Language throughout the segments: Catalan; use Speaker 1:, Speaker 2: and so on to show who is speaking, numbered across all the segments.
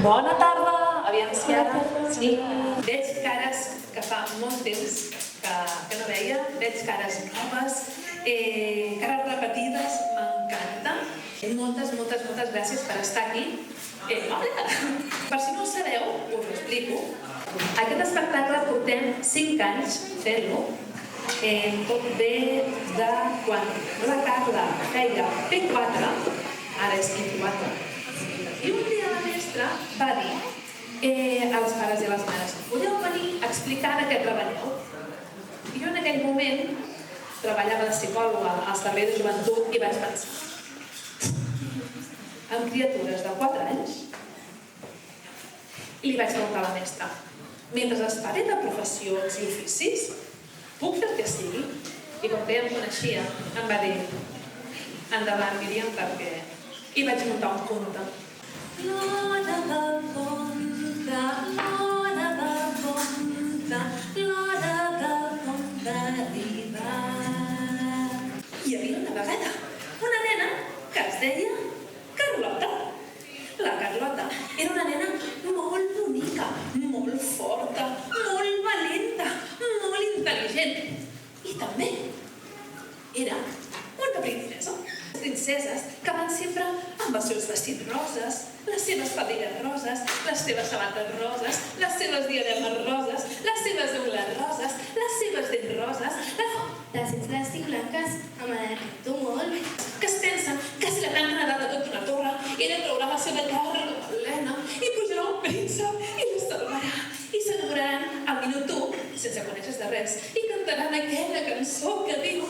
Speaker 1: Bona tarda! Aviam si ara... Sí. Veig cares que fa molt temps que no veia, veig cares noves, cares repetides, m'encanta. Moltes gràcies per estar aquí. Hola! Per si no ho sabeu, us ho explico. Aquest espectacle portem 5 anys fent-lo. Tot ve de quan la Carla feia P4, ara és P4, i un dia la mestra va dir als pares i a les mares: podeu venir a explicar de què treballeu? I jo en aquell moment treballava de psicòloga al servei de joventut i vaig pensar amb criatures de 4 anys i li vaig preguntar a la mestra: mentre es parli de professions i oficis, puc fer el que sigui? I com que ja em coneixia, em va dir: endavant, Míriam, perquè... I vaig muntar un conte. L'hora del conte, l'hora del conte, l'hora del conte arriba. Hi havia una vegada una nena que es deia Carlota. La Carlota era una nena molt bonica, molt forta, molt valenta, molt intel·ligent. I també era una princesa. Les princeses que van sempre amb els seus vestits roses, les seves faldilles roses, les seves sabates roses, les seves diademes roses, les seves ungles roses, les seves dents roses,
Speaker 2: les dents plàstic blanques amb el recto molt bé.
Speaker 1: Que es pensen que si la tanquen a dalt de tota una torre, ella traurà la seva carn plena i pujarà un príncep i la salvarà. I s'enamoraran al minut 1, sense conèixer de res, i cantaran aquella cançó que diu: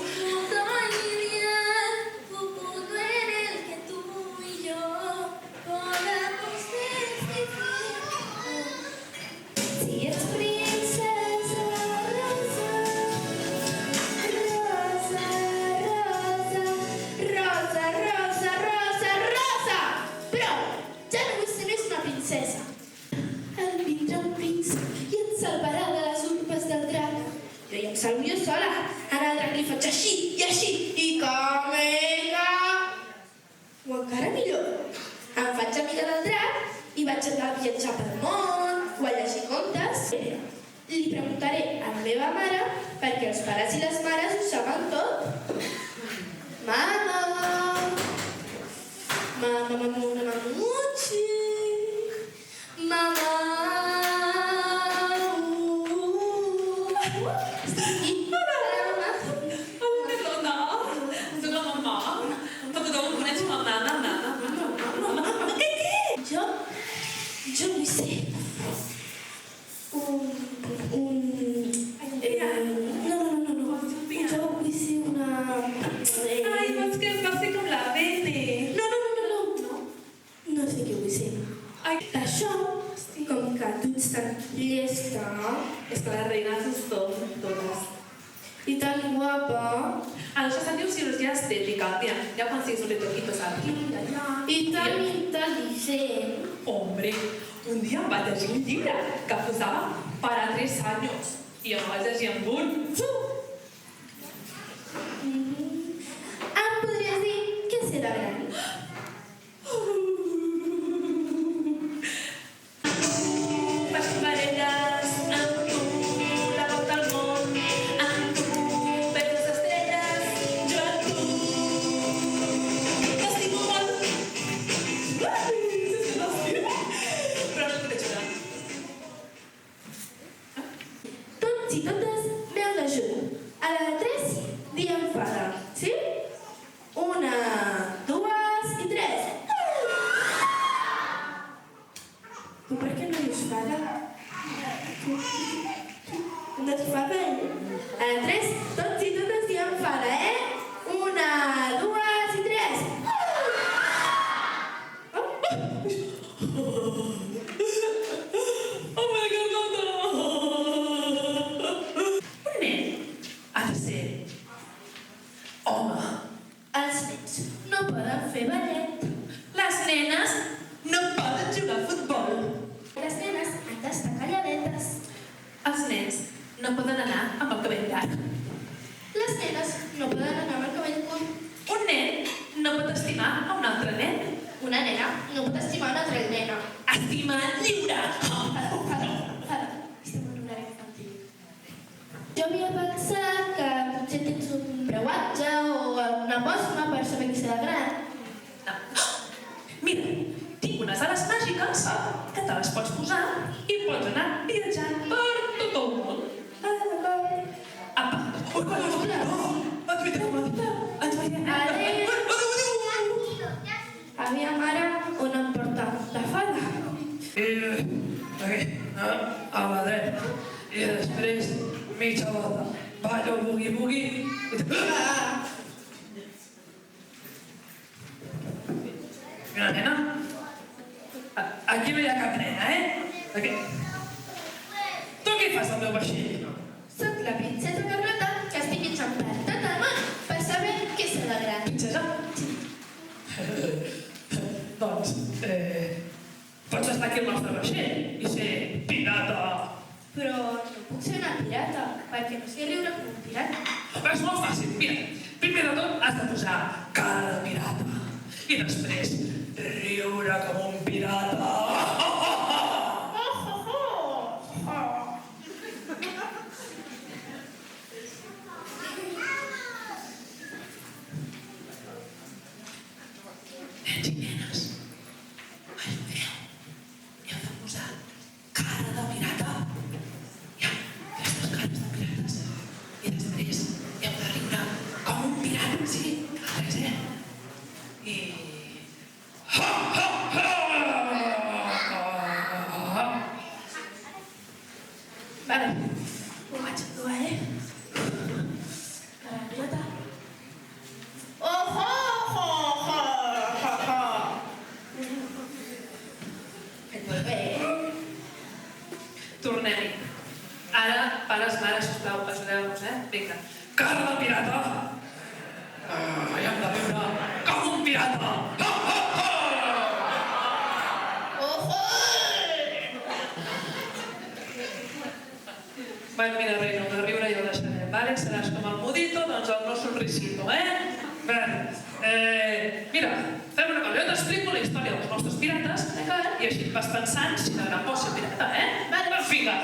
Speaker 2: salvo jo sola. Ara el drac li faig així i així i camega. O encara millor, em faig amiga del drac i vaig anar a viatjar pel món o a llegir contes. Li preguntaré a la meva mare perquè els pares i les mares ho saben tot. Mama, mama, mamuna, mamuchi, mama. Jo vull ser Jo vull ser una...
Speaker 1: Ai, doncs que va ser com la Bene.
Speaker 2: No sé què vull ser. Això, com que tu ets tan llesta...
Speaker 1: És que les reines ho són totes.
Speaker 2: I tan guapa...
Speaker 1: Això se'n diu cirurgia estètica. Mira, ja quan siguis un retoquitos aquí, allà...
Speaker 2: I tan intel·ligent.
Speaker 1: Hombre, un dia em vaig llegir un llibre que posava para 3 anys i em vaig llegir amb un.
Speaker 2: Em podries dir què serà gran? Si totes veu d'ajut. A la de 3 diem fada, sí? 1, 2 i 3. Tu per què no dius fada? No és fada, A la 3 tots i totes diem fada, 1, 2 i 3. Els nens no poden fer ballet.
Speaker 1: Les nenes no poden jugar a futbol.
Speaker 2: Les nenes han d'estar calladetes.
Speaker 1: Els nens no poden anar amb el cabell llarg.
Speaker 2: Les nenes no poden anar amb el cabell curt.
Speaker 1: Un nen no pot estimar a un altre nen.
Speaker 2: Una nena no pot estimar una altra nena.
Speaker 3: estima lliure.
Speaker 2: Ara, estem en horari infantil. Jo havia pensat que potser tens un breuatge o alguna posma per saber qui serà gran.
Speaker 1: Mira, tinc unes ales màgiques que te les pots posar i pots anar viatjant per tot el món. Apa! Ens veiem.
Speaker 2: Aviam ara on em porta la fada.
Speaker 4: A la dreta. I després mitja volta. Ballo, bugui. Mira, nena. Aquí no hi ha cap nena, Aquí. Tu què fas al meu vaixell?
Speaker 2: Soc la princesa Carlota que estic viatjant per tot el món per saber qui serà gran.
Speaker 4: Princesa? Doncs, pots estar aquí al nostre vaixell i ser pirata.
Speaker 2: Però no puc ser una pirata, perquè no sé riure com un pirata.
Speaker 4: És molt fàcil, mira. Primer de tot has de posar cara de pirata. I després riure com un pirata. Nens i nenes, ajudeu. Heu de posar cara de pirata. Ja, aquestes cares de pirates. I després heu de riure com un pirata, sí? Res, I...
Speaker 2: Vale, ho vaig endur, Carlota. Molt bé.
Speaker 1: Tornem-hi. Ara, pares, mares, sisplau, ajudeu-nos, Vinga.
Speaker 4: Cara de pirata! I hem de riure com un pirata!
Speaker 1: Bueno, mira, reina, de riure jo deixaré, vale? Seràs com el mudito, doncs el no sonrisito, Bé, mira, fem una cosa, jo t'explico la història dels nostres pirates, i així et vas pensant si de gran pot ser pirata, Vale, vinga.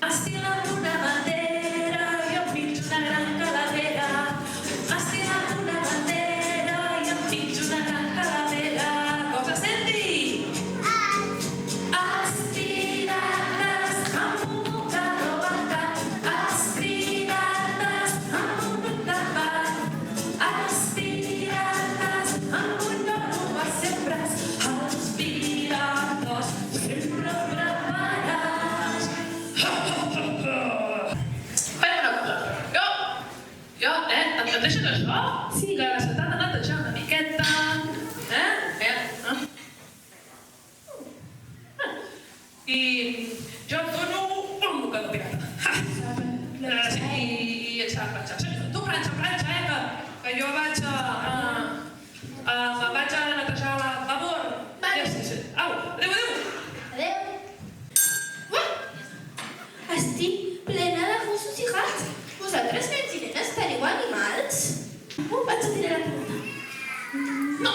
Speaker 1: Estilant una bandera, jo em finjo una gran calavera. Estilant una bandera, jo em finjo una gran calavera. Com se senti? Aspirates amb un mocador bancat. Aspirates amb un tapat. Aspirates amb un lloro a sembres. Els pirates sempre preparats. Fem una cosa. Jo, em deixes això?
Speaker 2: Sí.
Speaker 1: Que se t'ha de netejar una miqueta. I jo et dono un mocador pirata. I et sap planxar. Tu planxa, que jo vaig a netejar la labor.
Speaker 2: Vale.
Speaker 1: Sí. Au, adéu.
Speaker 2: Adéu. Uah! Estic plena de gossos i gats. Vosaltres, nens i nenes, teniu animals? Vaig a tirar la pelota.
Speaker 1: No.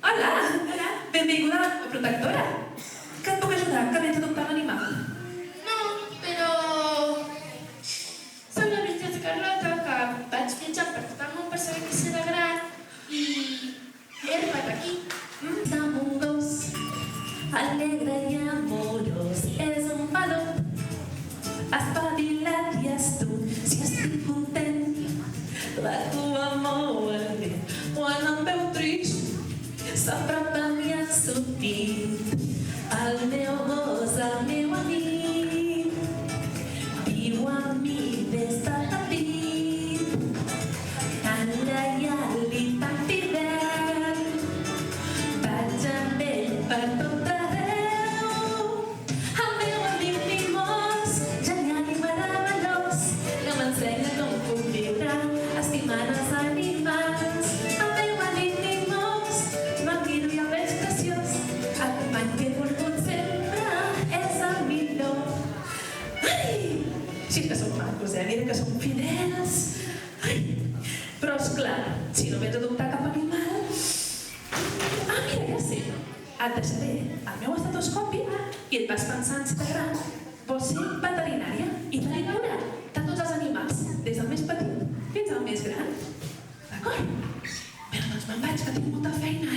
Speaker 1: Hola. Benvinguda a protectora. Que et puc ajudar? Que m'he d'adoptar un animal.
Speaker 2: No, però... Soc la princesa Carlota, que vaig viatjar per tot el món per saber qui serà gran i he arribat aquí.
Speaker 3: Damunt gos, alegre i amorós, és un valor. Espavilat i astut, si estic content, la tua molt bé. Quan em veu trist, s'apropa a mi assotit. El meu gos, el meu amic, viu amb mi des de petit. Tan lleial i tan fidel, vaig amb ell per tot arreu. El meu amic mimós, genial i meravellós, que m'ensenya com puc viure estimant els animals. El meu amic mimós, me'l miro i el veig preciós, el company que he volgut sempre és el millor. Ai!
Speaker 1: Sí que són macos, mira que són fidels. Ai! Però, esclar, si no vens a adoptar cap animal... Ah, mira, ja sé.
Speaker 3: et deixaré el meu estetoscopi i et vas pensar en ser gran. Vols ser veterinària i tenir cura de tots els animals, des del més petit fins al més gran. D'acord? Però doncs me'n vaig, que tinc molta feina,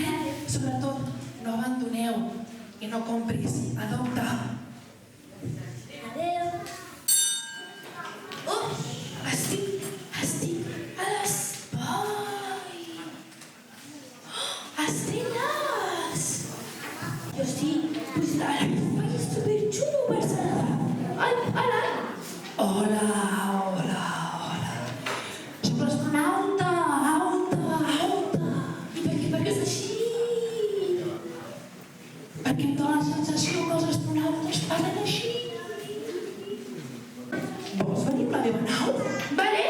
Speaker 3: Sobretot, no abandoneu i no compris, adopta.
Speaker 2: Adéu. Oh, estic a l'espai. Oh, estrelles! Jo estic, pues ara l'espai és superxulo, Barcelona. Ai, hola!
Speaker 3: Hola. Soc l'astronauta, auta.
Speaker 2: I per què és així?
Speaker 3: Perquè em dóna la sensació que els astronautes parlen així. Vols venir amb la meva nau?
Speaker 2: Vale!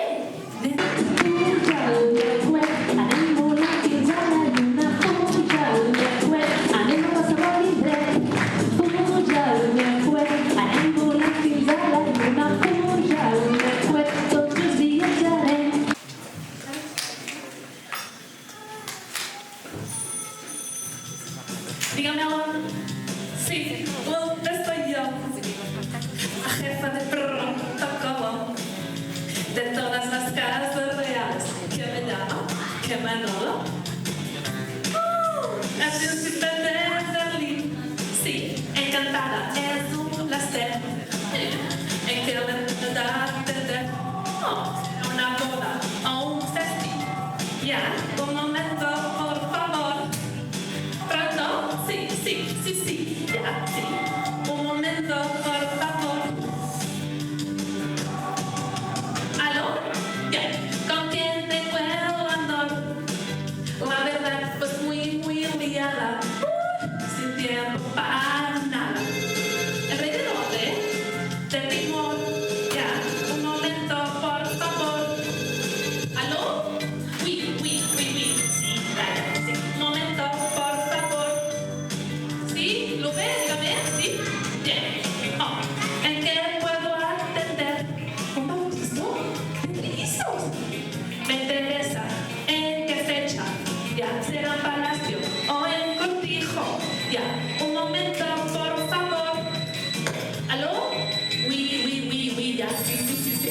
Speaker 3: Dígame ahora. Sí, soy yo. La jefa de protocolo de todas las casas reales. ¿Qué me llama? ¿Qué Manolo? El príncipe de Berlín. Sí, encantada. Es un placer. ¿En qué le da atender? Una boda o un festín. Ya, un momento, por favor. ¿Pronto? Sí, ya, sí. Un momento, por favor. ¿Aló? Ya. ¿Con quién te puedo hablar? La verdad, pues muy liada. Sin tiempo para nada. ¿El rey de dónde? De Timor. Ya. Un momento, por favor. ¿Aló? Oui. Sí, vaya, sí. Un momento, por favor. ¿Sí? ¿Lo ves? Dígame. ¿Sí? Bien. Oh. ¿En qué puedo atender? ¿Un bautizo? ¿De trillizos? Me interesa. ¿En qué fecha? Ya, será en palacio o en cortijo. Ya. Un momento, por favor. ¿Aló? Oui. Ya. Sí.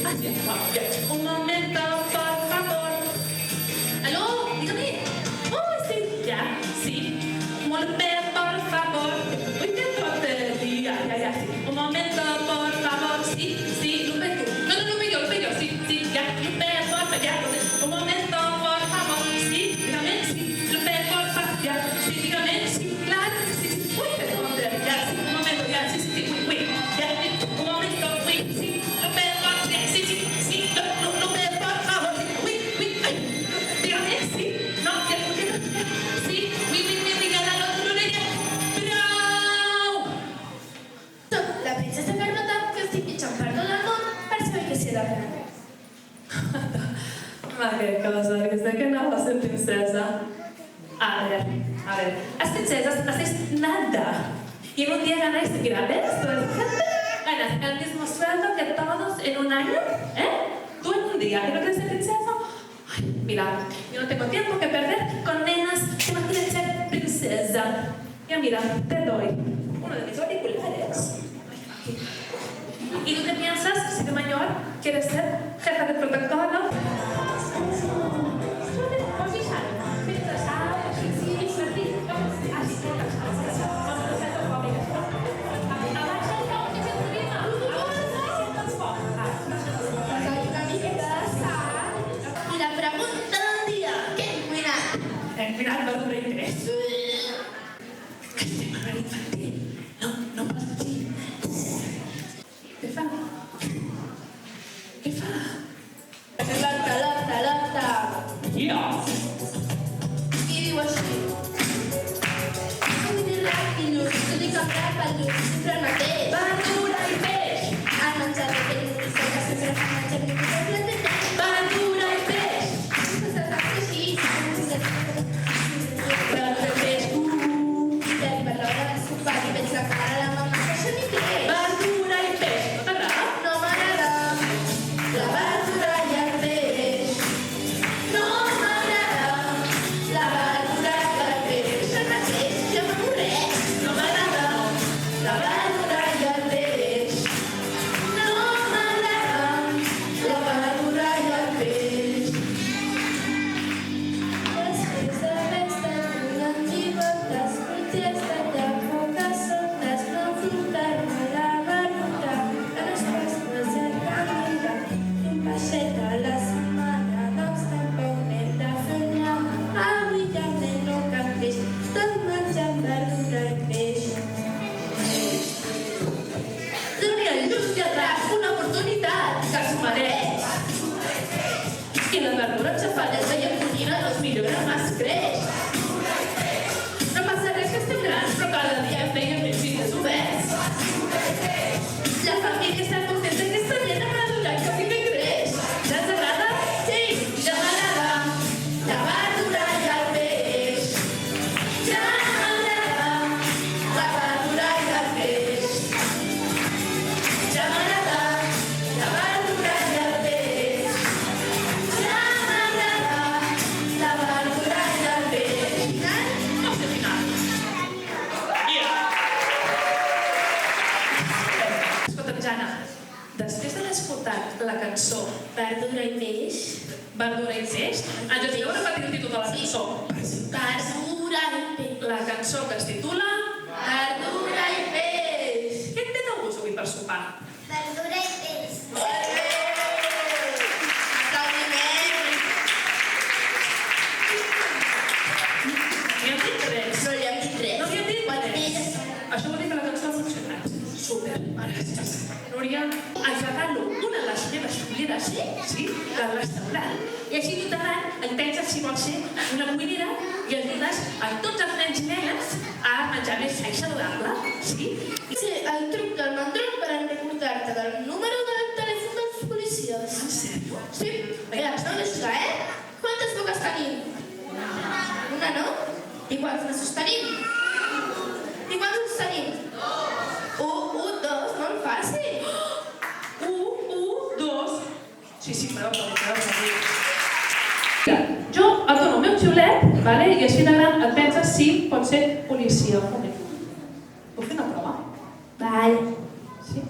Speaker 3: Ah, ya. Ya. Un momento, por favor. ¿Aló? Dígame. Oh, sí. Ya. Sí. Molpe, por favor. Uy, qué tontería. Ya. Sí. Un momento, por favor. Sí. Lupe, tú. No, Lupe yo. Sí. Ya. Lupe, por favor. Ya. Un momento, por favor. Sí. Dígame. Sí. Lupe, por favor. Ya. Sí, dígame. Sí. Claro. Sí. Uy, qué tontería. Ya. Sí. Un momento. Ya. Sí. Uy. Ya. Un momento. Uy. Sí. Lupe, por favor. Sí. Lupe, por favor. Uy. Ay. Dígame. Sí. No. Ya. Sí. Uy. Gana los lunes. Bravo.
Speaker 2: Soc la princesa Carlota, que estic pitjant per tot el món per saber què sé de gran.
Speaker 3: Que cosa, que sé que no vas a ser princesa. A ver. Las princesas no hacéis nada. Y en un día ganáis, mira, ¿ves? Toda la gente ganas el mismo sueldo que todos en un año, Tú en un día, ¿que no quieres ser princesa? Ay, mira, yo no tengo tiempo que perder con nenas que no quieren ser princesa. Ya mira, te doy uno de mis auriculares. ¿Y tú qué piensas si de mayor quieres ser jefa de protocolo?
Speaker 2: I la pregunta del dia, què hem cuinat?
Speaker 3: Hem cuinat verdura i peix. Que estem en hora infantil. No pots dir. Què fa?
Speaker 2: És la
Speaker 3: Ja m'agrada la verdura i el peix. Ja m'agrada la verdura i el peix. Ja m'agrada la verdura i el peix. Final? No sé final. Escolta'm, Jana, després d'haver escoltat la cançó
Speaker 2: Verdura i peix.
Speaker 3: Verdura i peix, ens podeu repetir el títol de la cançó?
Speaker 2: Verdura i peix.
Speaker 3: La cançó que es titula
Speaker 2: Verdura i peix.
Speaker 3: Què et ve de gust avui per sopar?
Speaker 5: Verdura i peix.
Speaker 2: Aplaudiment.
Speaker 3: Ni hem dit res.
Speaker 2: No li hem dit res.
Speaker 3: No li hem dit
Speaker 2: Quan
Speaker 3: res.
Speaker 2: ella-
Speaker 3: Això vol dir que la cançó ha funcionat. Súper. Núria, et regalo una de les meves culleres, sí, del restaurant, i així notaran, entenses si vols ser una cuinera i ajudes a tots els nens i nenes a menjar més sa i saludable, sí?
Speaker 2: Sí, el truc del mandrón per recordar-te del número del telèfon dels policies.
Speaker 3: En sèrio?
Speaker 2: Sí, mira, no deixa, Quantes boques tenim? Una, no? I quants nassos tenim? I quants ulls tenim? Un, dos, molt fàcil.
Speaker 3: 1, 2... Sí, però... Jo et dono el meu xiulet, vale? I així de gran et penses si pot ser policia. Un moment. Puc fer una prova?
Speaker 2: Val.
Speaker 3: Sí?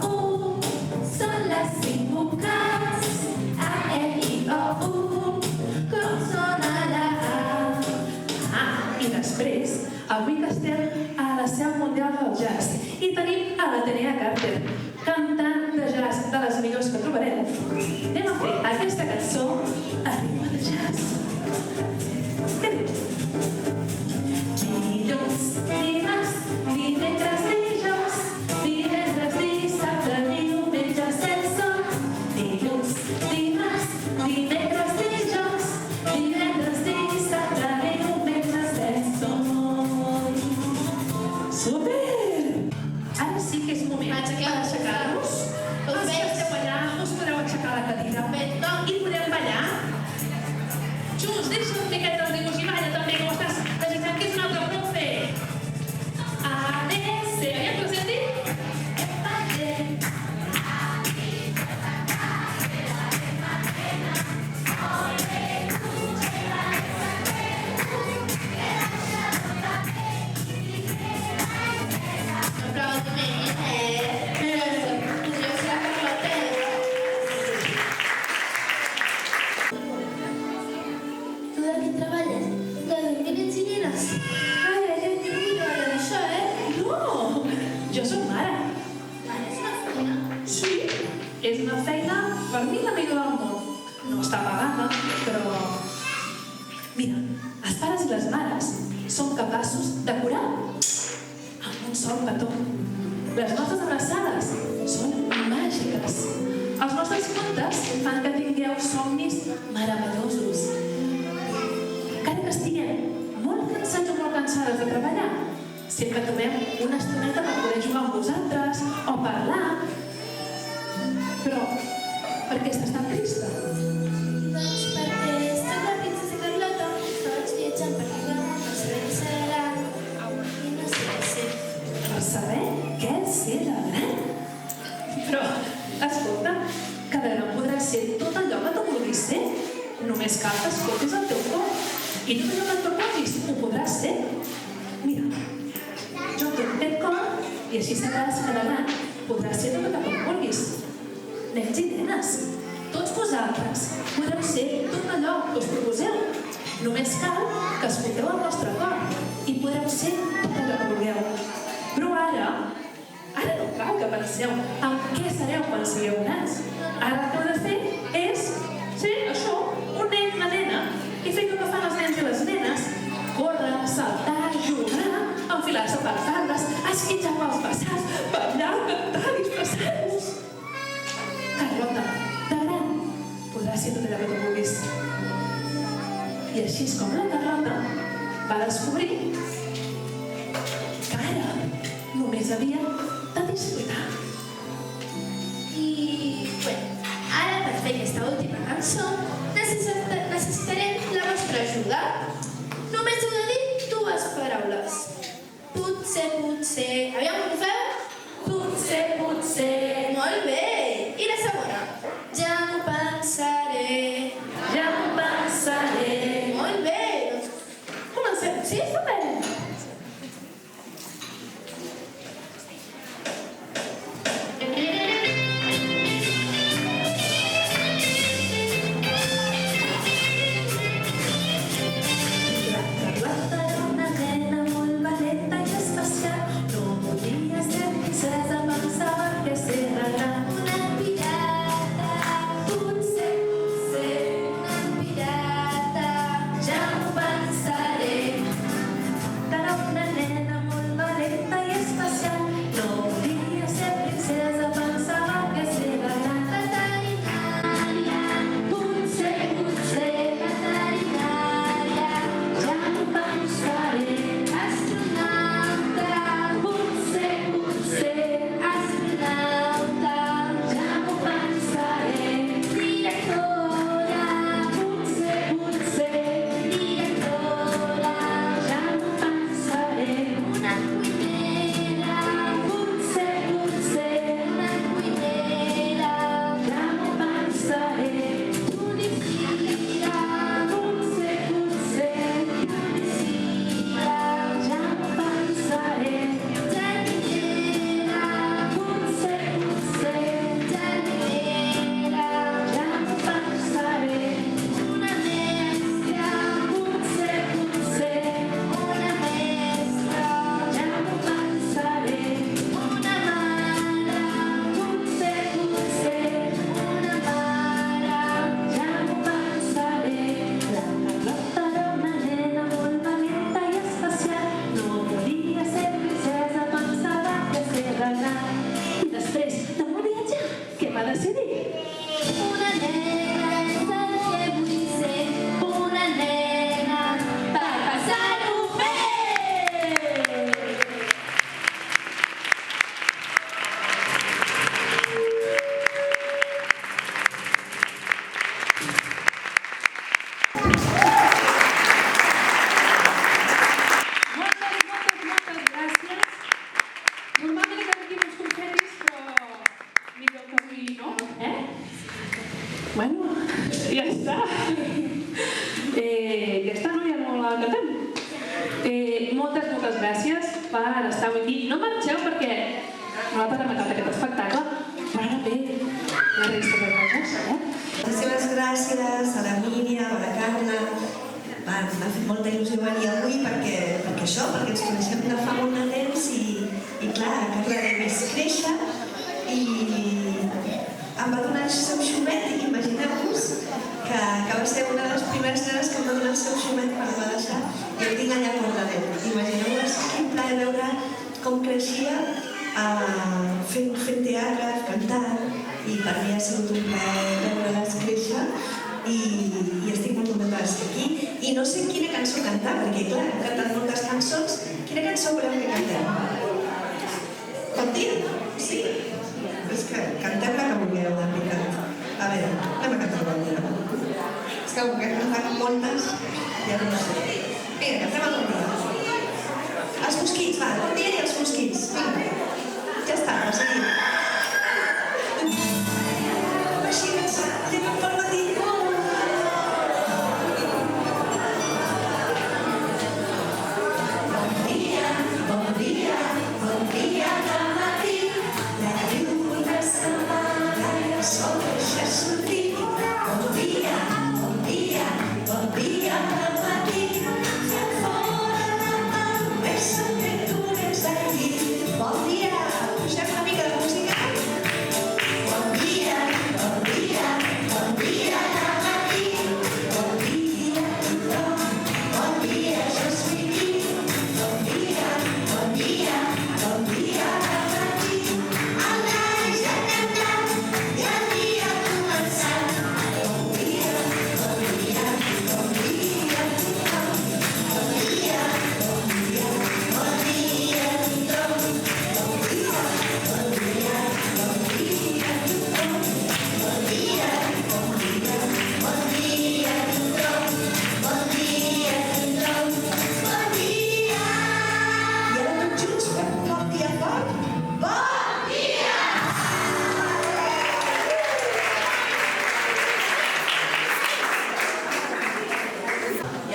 Speaker 3: U, són les 5 vocals. A, E, I, O, U, com sona la A.
Speaker 1: I després, avui que estem a la seu mundial del jazz i tenim a l'Atenea Carter, cantant de jazz de les millors que trobarem, anem a fer aquesta cançó a ritme de jazz. Què diu?
Speaker 3: Dilluns, dimarts, dimecres, dijous, divendres, dissabte, diumenge, sense. Dilluns, dimarts, dimecres, dijous, divendres, dissabte, diumenge, sense.
Speaker 1: Super! Ara sí que és moment per aixecar-nos.
Speaker 2: Us veig.
Speaker 1: Esteu allà, us podeu aixecar la cadira i podem ballar. Junts, deixa'm fer aquest dibuix i balla també, com estàs desitjant que és un altre profe. ADC, aviam que ho senti?
Speaker 2: Aplaudiment, podríeu ser la Carlota. Tu de què treballes? De dormir nens i nenes? Ai, jo no vull treballar d'això,
Speaker 1: No, jo soc mare.
Speaker 2: Mare, és una feina.
Speaker 1: Sí, és una feina per mi la millor del món. No està pagada, però... Mira, els pares i les mares són capaços de curar amb un sol petó. Les nostres abraçades són màgiques. Els nostres contes fan que tingueu somnis meravellosos. Encara que estiguem molt cansats o molt cansades de treballar, sempre trobem una estoneta per poder jugar amb vosaltres o parlar. Però, per què estàs tan trista?
Speaker 2: Doncs perquè soc la princesa Carlota, que vaig viatjant per tot el món per saber què serà i no sé què ser.
Speaker 1: Per saber què és ser de gran. Però, escolta, que de gran podràs ser tot allò que tu vulguis ser. Només cal que escoltis el teu cor. I tot allò que et proposis ho podràs ser. Mira, jo tinc aquest cor i així sabràs que de gran podràs ser tot el que tu vulguis. Nens i nenes, tots vosaltres podreu ser tot allò que us proposeu. Només cal que escolteu el vostre cor i podreu ser tot allò que vulgueu. Però ara no cal que penseu en què sereu quan sigueu grans. Ara el que heu de fer és ser això, un nen, una nena, i fer el que fan els nens i les nenes. Córrer, saltar, jugar, enfilar-se per arbres, esquitxar pels passats, ballar, cantar, disfressar-vos. Carlota, de gran, podràs ser tot allò que tu vulguis. I així és com la Carlota va descobrir que ara només havia de disfrutar.
Speaker 2: I, bé, ara per fer aquesta última cançó necessitarem la vostra ajuda. Només heu de dir dues paraules. Potser, potser... Aviam, com ho feu?
Speaker 3: Potser, potser,
Speaker 2: Molt bé! I la segona? Ja m'ho pensaré.
Speaker 3: ja m'ho pensaré.
Speaker 2: Molt bé! Doncs comencem. Sí, estupend!
Speaker 3: La Carlota era una nena molt valenta i especial. No volia ser
Speaker 1: Bueno, ja està. Aquesta noia no la cantem. Moltes gràcies per estar avui aquí. No marxeu perquè nosaltres hem acabat aquest espectacle, però ara ve la resta de coses.
Speaker 6: Moltíssimes gràcies a la Míriam, a la Carla. M'ha fet molta il·lusió venir avui perquè ens coneixem de fa molt de temps i clar, Carla l'he vist créixer i em va donar el seu xumet i imagineu-vos que va ser una de les primeres nenes que em va donar el seu xumet quan em va deixar i el tinc allà guardadet. Imagineu-vos quin plaer veure com creixia fent teatre, cantant i per mi ha sigut un plaer veure-les créixer i estic molt contenta d'estar aquí i no sé quina cançó cantar perquè clar, hem cantat moltes cançons. Quina cançó voleu que cantem? Pot dir? Sí? És que cantem la que vulgueu, de veritat. A veure, anem a cantar Bon dia. És que com que hem cantat moltes, ja no sé. Vinga, cantem el Bon dia. Els mosquits, va, Bon dia i els mosquits. Vinga, ja està, va seguir. Així, anem pel matí.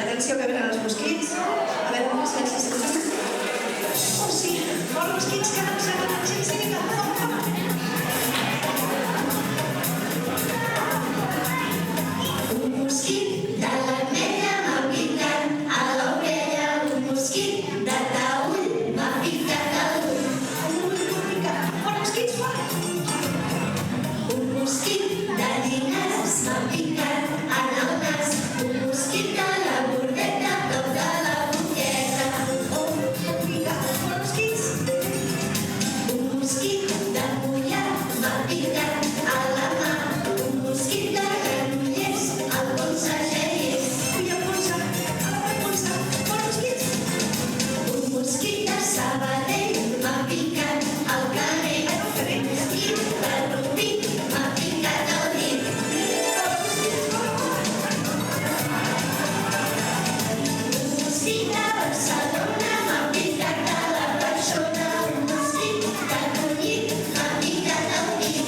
Speaker 6: Atenció que venen els mosquits. A veure, silenci. Oh, sí, els mosquits que no s'han sense mica. Un mosquit de l'ametlla m'ha picat a l'orella, un mosquit de taüll m'ha picat a l'ull. Fora, mosquits, fora! Un mosquit de dinars m'ha picat en el nas, un mosquit de la bordeta prop de la boqueta. Oh, m'ha picat, fora, mosquits! Un mosquit de mullat m'ha picat a la mà, un mosquit de granollers al polsegeiers. Ui, el polsa, a la polsa, fora, mosquits! Un mosquit de Sabadell m'ha picat al canell, un mosquit de Rubí m'ha picat al dit. Un mosquit de Barcelona m'ha picat a la persona, un mosquit de Collit m'ha picat al dit.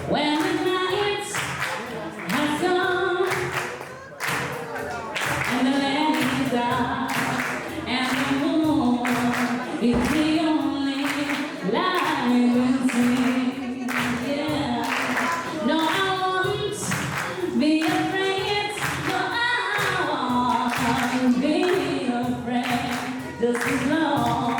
Speaker 3: When the night has come and the land is dark and the moon is the only light we see. Yeah. No, I won't be afraid. No, I won't be afraid. Just as long